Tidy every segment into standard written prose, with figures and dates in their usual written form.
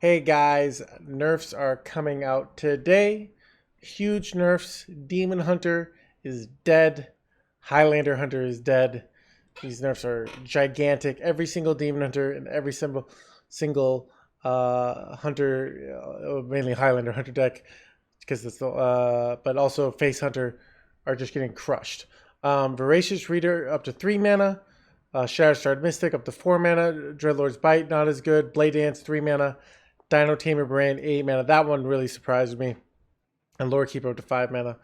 Hey guys, nerfs are coming out today. Huge nerfs. Demon Hunter is dead. Highlander Hunter is dead. These nerfs are gigantic. Every single Demon Hunter and every single Hunter, mainly Highlander Hunter deck, because it's the but also Face Hunter are just getting crushed. Voracious Reader up to 3 mana. Shatterstarred Mystic up to 4 mana. Dreadlord's Bite not as good. Blade Dance 3 mana. Dino Tamer Brand 8 mana. That one really surprised me. And Lore Keeper up to 5 mana.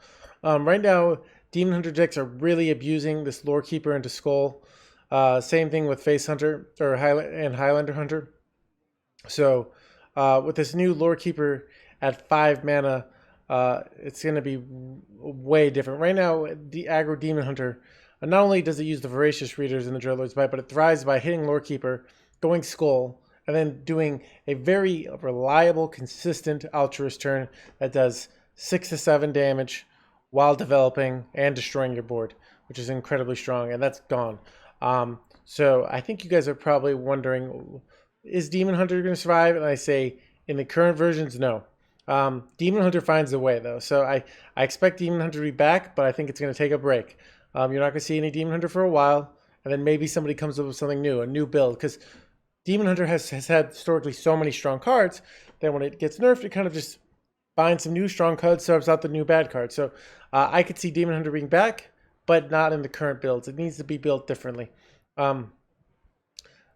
Right now, Demon Hunter decks are really abusing this Lore Keeper into Skull. Same thing with Face Hunter or Highlander Hunter. So with this new Lore Keeper at 5 mana, it's going to be way different. Right now, the aggro Demon Hunter, not only does it use the Voracious Readers in the Dreadlord's Bite, but it thrives by hitting Lore Keeper, going Skull, and then doing a very reliable, consistent Altruist turn that does 6 to 7 damage while developing and destroying your board, which is incredibly strong, and that's gone. So I think you guys are probably wondering, is Demon Hunter going to survive? And I say, in the current versions, no. Demon Hunter finds a way, though. So I expect Demon Hunter to be back, but I think it's going to take a break. You're not going to see any Demon Hunter for a while, and then maybe somebody comes up with something new, a new build, because Demon Hunter has had historically so many strong cards that when it gets nerfed, it kind of just finds some new strong cards, subs out the new bad cards. So I could see Demon Hunter being back, but not in the current builds. It needs to be built differently.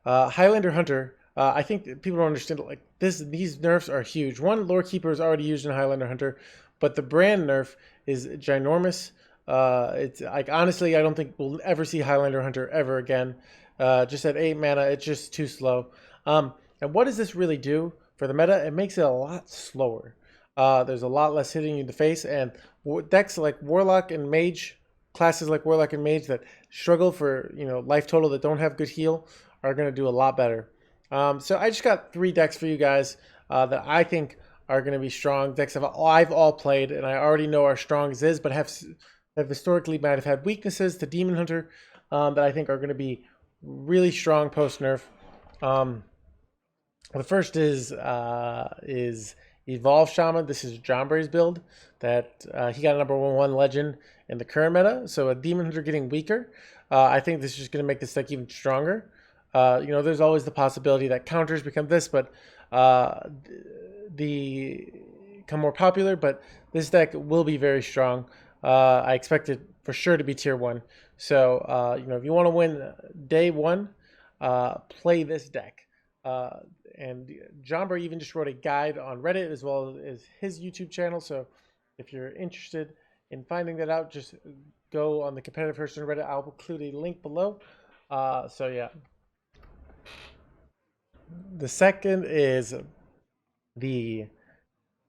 Highlander Hunter, I think people don't understand, like these nerfs are huge. One, Lore Keeper is already used in Highlander Hunter, but the brand nerf is ginormous. It's like, honestly, I don't think we'll ever see Highlander Hunter ever again. Just at 8 mana, it's just too slow. And what does this really do for the meta? It makes it a lot slower. There's a lot less hitting you in the face, and decks like Warlock and Mage, classes like Warlock and Mage that struggle for life total, that don't have good heal, are going to do a lot better. So I just got 3 decks for you guys that I think are going to be strong. Decks I've all played, and I already know are strong as is, but have historically might have had weaknesses to Demon Hunter that I think are going to be really strong post nerf. The first is Evolve Shaman. This is Jambre's build that he got a #1 legend in the current meta. So a Demon Hunter getting weaker. I think this is just going to make this deck even stronger. There's always the possibility that counters become this, but become more popular. But this deck will be very strong. I expect it for sure to be tier 1. So, if you want to win day 1, play this deck. And Jambre even just wrote a guide on Reddit as well as his YouTube channel. So if you're interested in finding that out, just go on the competitive Hearthstone Reddit. I'll include a link below. So yeah. The second is the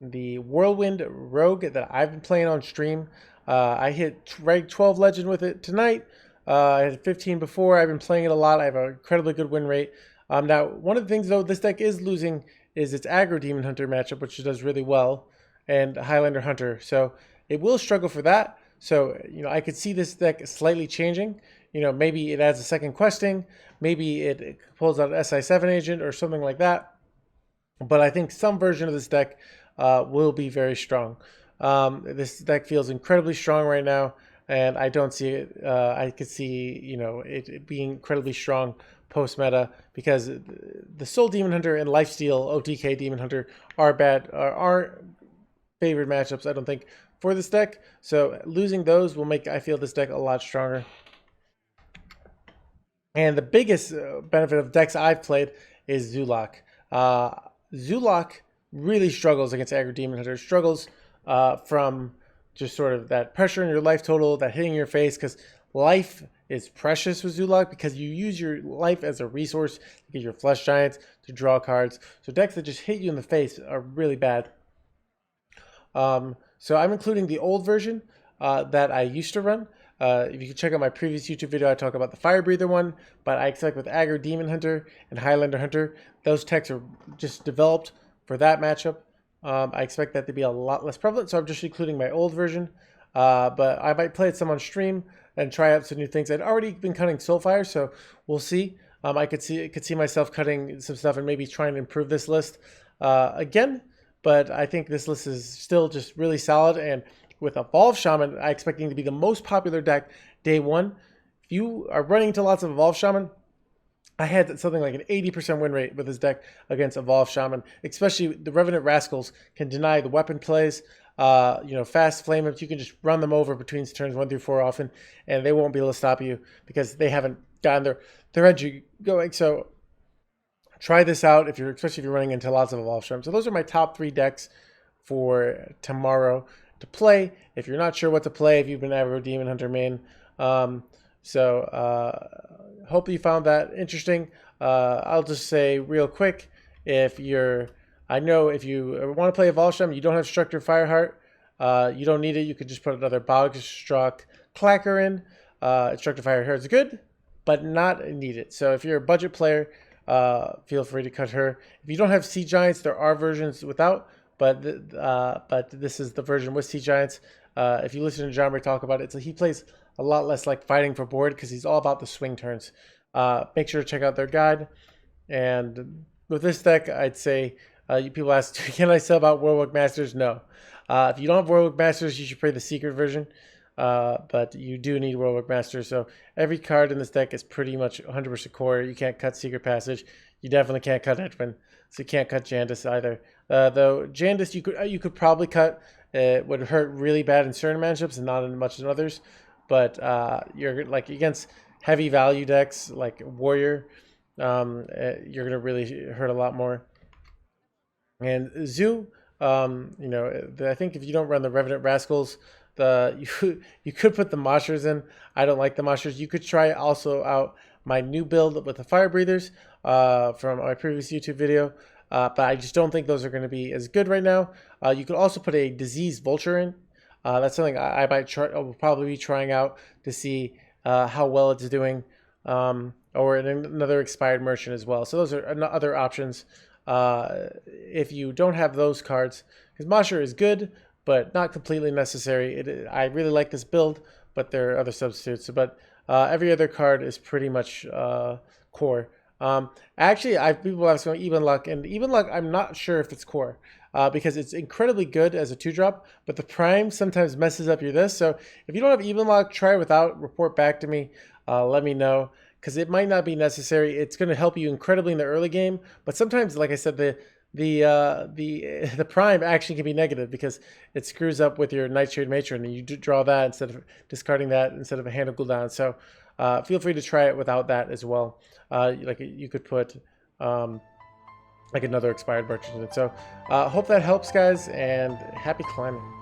Whirlkick Rogue that I've been playing on stream. I hit rank 12 legend with it tonight. I had 15 before. I've been playing it a lot. I have an incredibly good win rate. Now, one of the things, though, this deck is losing is its aggro Demon Hunter matchup, which it does really well, and Highlander Hunter. So it will struggle for that. So, I could see this deck slightly changing. Maybe it adds a second questing. Maybe it pulls out an SI7 agent or something like that. But I think some version of this deck will be very strong. This deck feels incredibly strong right now, and I don't see it. I could see, it being incredibly strong post meta, because the Soul Demon Hunter and Lifesteal OTK Demon Hunter are favored matchups, I don't think, for this deck. So losing those will make, I feel, this deck a lot stronger. And the biggest benefit of decks I've played is Zulok. Zulok really struggles against aggro Demon Hunter. Struggles from just sort of that pressure in your life total, that hitting your face, because life is precious with Zulok, because you use your life as a resource to get your Flesh Giants, to draw cards. So decks that just hit you in the face are really bad. So I'm including the old version that I used to run. If you can check out my previous YouTube video, I talk about the Fire Breather one, but I expect with aggro Demon Hunter and Highlander Hunter, those techs are just developed for that matchup. I expect that to be a lot less prevalent, so I'm just including my old version. But I might play some on stream and try out some new things. I'd already been cutting Soulfire, so we'll see. I could see myself cutting some stuff and maybe trying to improve this list. again, but I think this list is still just really solid. And with Evolved Shaman, I expect him to be the most popular deck day one. If you are running into lots of Evolved Shaman, I had something like an 80% win rate with this deck against Evolved Shaman. Especially the Revenant Rascals can deny the weapon plays. Fast Flame Ups, you can just run them over between turns 1 through 4 often, and they won't be able to stop you because they haven't gotten their entry going. So try this out especially if you're running into lots of Evolved Shaman. So those are my top 3 decks for tomorrow to play. If you're not sure what to play, if you've been aggro Demon Hunter main. Hope you found that interesting. I'll just say real quick, if you want to play Evolved Shaman, you don't have Structured Fireheart, you don't need it. You could just put another Bogstruck Clacker in. Structured Fireheart is good, but not needed. So if you're a budget player, feel free to cut her. If you don't have Sea Giants, there are versions without, but this is the version with Sea Giants. If you listen to Jambre talk about it, he plays a lot less like fighting for board because he's all about the swing turns. Make sure to check out their guide. And with this deck, I'd say people ask, can I sub out Warlock Masters? No. If you don't have Warlock Masters, you should play the secret version. But you do need Warlock Masters. So every card in this deck is pretty much 100% core. You can't cut Secret Passage. You definitely can't cut Edwin. So you can't cut Jandis either. Though Jandis you could probably cut. It would hurt really bad in certain matchups and not in much in others. But you're like against heavy value decks like Warrior, you're gonna really hurt a lot more. And Zoo, I think if you don't run the Revenant Rascals, you could put the Moshers in. I don't like the Moshers. You could try also out my new build with the Fire Breathers from my previous YouTube video. But I just don't think those are going to be as good right now. You could also put a Diseased Vulture in. That's something I will probably be trying out to see how well it's doing. Or another Expired Merchant as well. So those are other options if you don't have those cards. Because Mosher is good, but not completely necessary. I really like this build, but there are other substitutes. But every other card is pretty much core. Actually, people ask me Even Luck, and Even Luck, I'm not sure if it's core because it's incredibly good as a 2-drop, but the prime sometimes messes up your this. So if you don't have Even Luck, try it without. Report back to me. Let me know because it might not be necessary. It's going to help you incredibly in the early game, but sometimes, like I said, the prime action can be negative because it screws up with your Nightshade Matron, and you draw that instead of discarding that instead of a hand of cooldown. So feel free to try it without that as well. Like you could put like another Expired Merchant in it. So hope that helps, guys, and happy climbing.